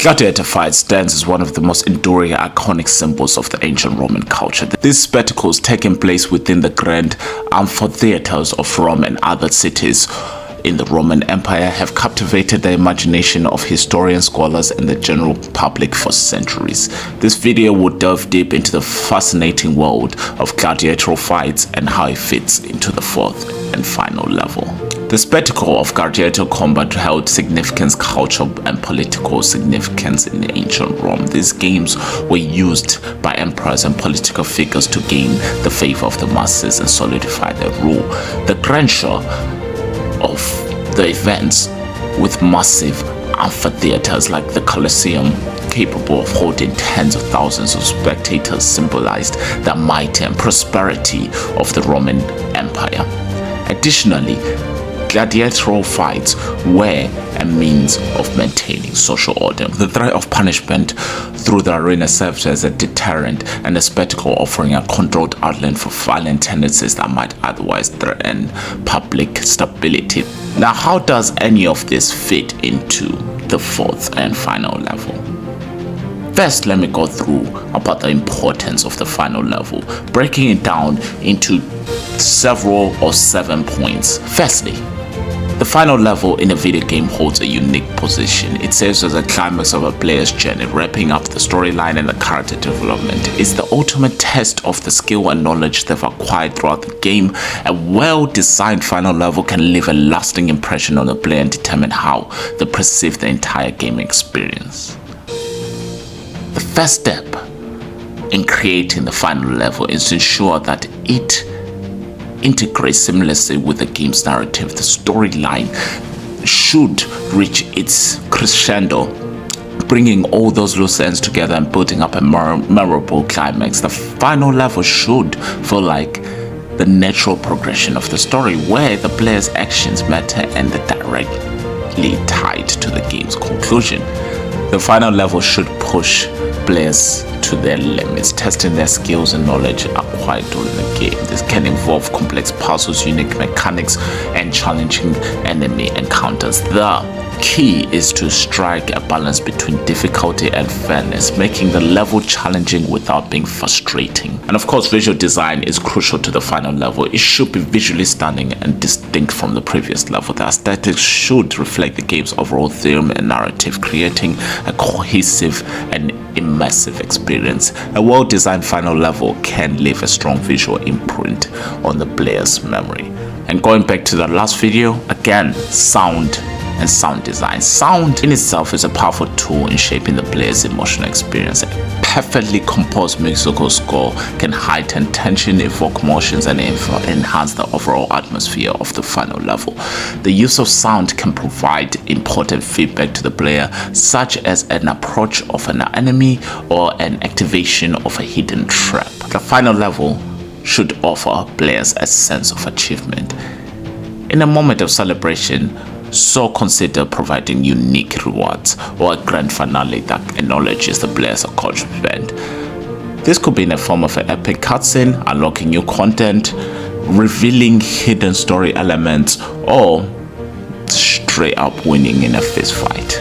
gladiator fight stands as one of the most enduring iconic symbols of the ancient Roman culture. These spectacles taking place within the grand amphitheaters of Rome and other cities in the Roman Empire have captivated the imagination of historians, scholars, and the general public for centuries. This video will delve deep into the fascinating world of gladiatorial fights and how it fits into the fourth and final level. The spectacle of gladiator combat held significant cultural and political significance in ancient Rome. These games were used by emperors and political figures to gain the favor of the masses and solidify their rule. The grandeur of the events, with massive amphitheaters like the Colosseum capable of holding tens of thousands of spectators, symbolized the might and prosperity of the Roman Empire. Additionally, gladiatorial fights were a means of maintaining social order. The threat of punishment through the arena served as a deterrent and a spectacle, offering a controlled outlet for violent tendencies that might otherwise threaten public stability. Now, how does any of this fit into the fourth and final level? First, let me go through about the importance of the final level, breaking it down into several or 7 points. Firstly, the final level in a video game holds a unique position. It serves as a climax of a player's journey, wrapping up the storyline and the character development. It's the ultimate test of the skill and knowledge they've acquired throughout the game. A well-designed final level can leave a lasting impression on the player and determine how they perceive the entire game experience. The first step in creating the final level is to ensure that it integrates seamlessly with the game's narrative. The storyline should reach its crescendo, bringing all those loose ends together and building up a memorable climax. The final level should feel like the natural progression of the story, where the player's actions matter and are directly tied to the game's conclusion. The final level should push players to their limits, testing their skills and knowledge acquired during the game. This can involve complex puzzles, unique mechanics, and challenging enemy encounters. The key is to strike a balance between difficulty and fairness, making the level challenging without being frustrating. And of course, visual design is crucial to the final level. It should be visually stunning and distinct from the previous level. The aesthetics should reflect the game's overall theme and narrative, creating a cohesive and immersive experience. A well-designed final level can leave a strong visual imprint on the player's memory. And going back to the last video, again, sound and sound design. Sound in itself is a powerful tool in shaping the player's emotional experience. A perfectly composed musical score can heighten tension, evoke emotions, and enhance the overall atmosphere of the final level. The use of sound can provide important feedback to the player, such as an approach of an enemy or an activation of a hidden trap. The final level should offer players a sense of achievement. In a moment of celebration, so consider providing unique rewards or a grand finale that acknowledges the player's accomplishment. This could be in the form of an epic cutscene, unlocking new content, revealing hidden story elements, or straight up winning in a fist fight.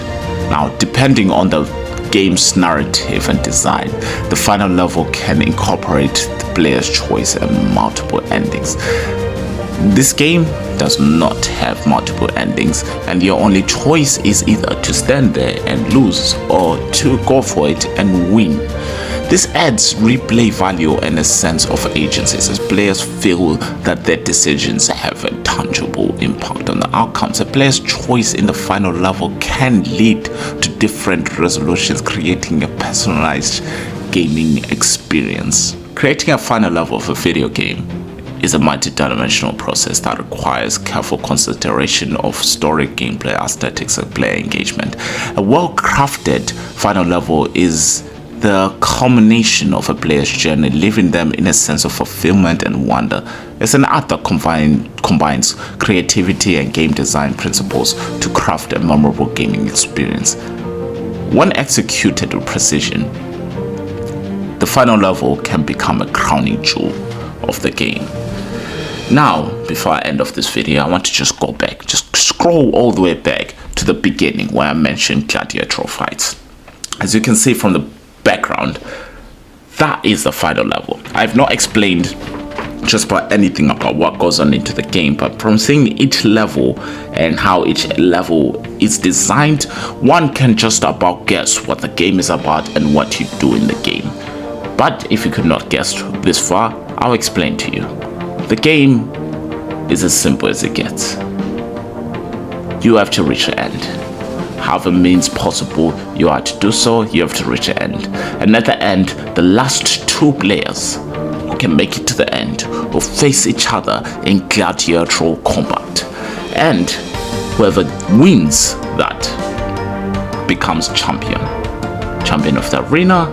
Now, depending on the game's narrative and design, the final level can incorporate the player's choice and multiple endings. This game does not have multiple endings, and your only choice is either to stand there and lose or to go for it and win. This adds replay value and a sense of agency, as players feel that their decisions have a tangible impact on the outcomes. A player's choice in the final level can lead to different resolutions, creating a personalized gaming experience. Creating a final level of a video game is a multi-dimensional process that requires careful consideration of story, gameplay, aesthetics, and player engagement. A well-crafted final level is the culmination of a player's journey, leaving them in a sense of fulfillment and wonder. It's an art that combines creativity and game design principles to craft a memorable gaming experience. When executed with precision, the final level can become a crowning jewel of the game. Now, before I end off this video, I want to just go back, just scroll all the way back to the beginning where I mentioned gladiatorial fights. As you can see from the background, that is the final level. I've not explained just about anything about what goes on into the game, but from seeing each level and how each level is designed, one can just about guess what the game is about and what you do in the game. But if you could not guess this far, I'll explain to you. The game is as simple as it gets. You have to reach the end. However means possible you are to do so, you have to reach the end. And at the end, the last two players who can make it to the end will face each other in gladiatorial combat. And whoever wins that becomes champion. Champion of the arena,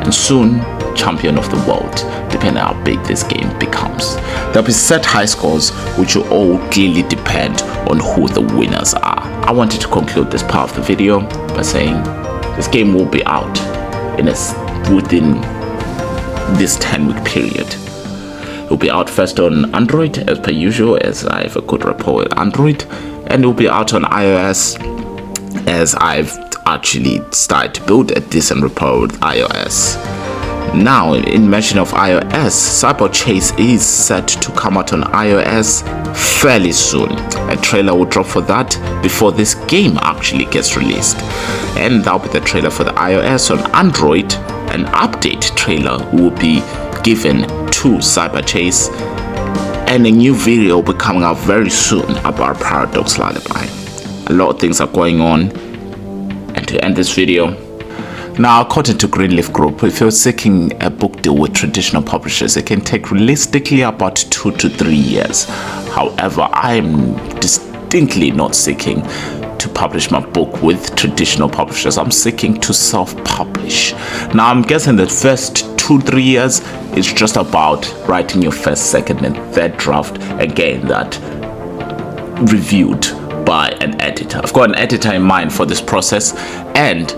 and soon champion of the world, depending on how big this game becomes. There'll be set high scores which will all clearly depend on who the winners are. I wanted to conclude this part of the video by saying this game will be out within this 10-week period. It will be out first on Android as per usual, as I have a good rapport with Android, and it will be out on iOS as I've actually started to build a decent rapport with iOS. Now, in mention of iOS, Cyber Chase is set to come out on iOS fairly soon. A trailer will drop for that before this game actually gets released. And that'll be the trailer for the iOS. On Android, an update trailer will be given to Cyber Chase, and a new video will be coming out very soon about Paradox Lullaby. A lot of things are going on. And to end this video, now, according to Greenleaf Group, if you're seeking a book deal with traditional publishers, it can take realistically about 2 to 3 years. However, I'm distinctly not seeking to publish my book with traditional publishers. I'm seeking to self-publish. Now, I'm guessing the first 2-3 years is just about writing your first, second, and third draft and getting that reviewed by an editor. I've got an editor in mind for this process, and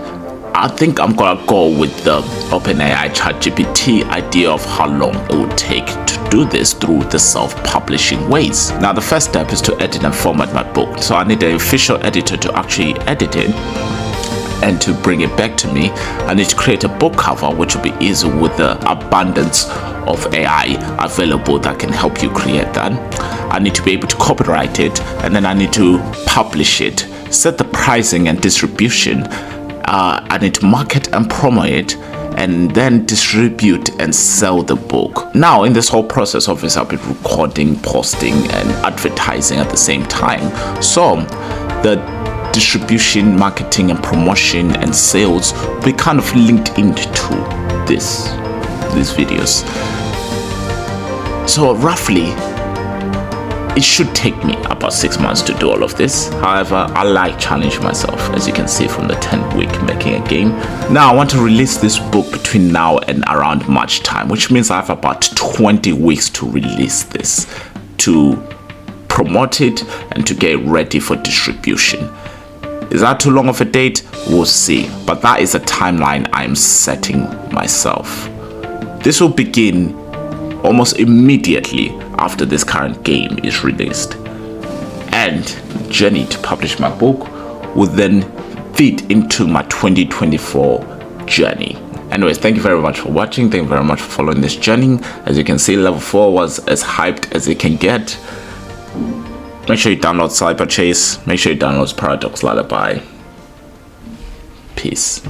I think I'm gonna go with the OpenAI ChatGPT idea of how long it would take to do this through the self-publishing ways. Now, the first step is to edit and format my book. So I need an official editor to actually edit it and to bring it back to me. I need to create a book cover, which will be easy with the abundance of AI available that can help you create that. I need to be able to copyright it, and then I need to publish it, set the pricing and distribution. I need to market and promote it, and then distribute and sell the book. Now, in this whole process, obviously, I'll be recording, posting, and advertising at the same time. So the distribution, marketing, and promotion and sales will be kind of linked into these videos. So roughly, it should take me about 6 months to do all of this. However, I like challenging myself, as you can see from the 10-week making a game. Now, I want to release this book between now and around March time, which means I have about 20 weeks to release this, to promote it, and to get ready for distribution. Is that too long of a date? We'll see. But that is a timeline I'm setting myself. This will begin almost immediately after this current game is released, and the journey to publish my book will then feed into my 2024 journey. Anyways, thank you very much for watching. Thank you very much for following this journey. As you can see, level 4 was as hyped as it can get. Make sure you download Cyber Chase. Make sure you download Paradox Lullaby. Peace.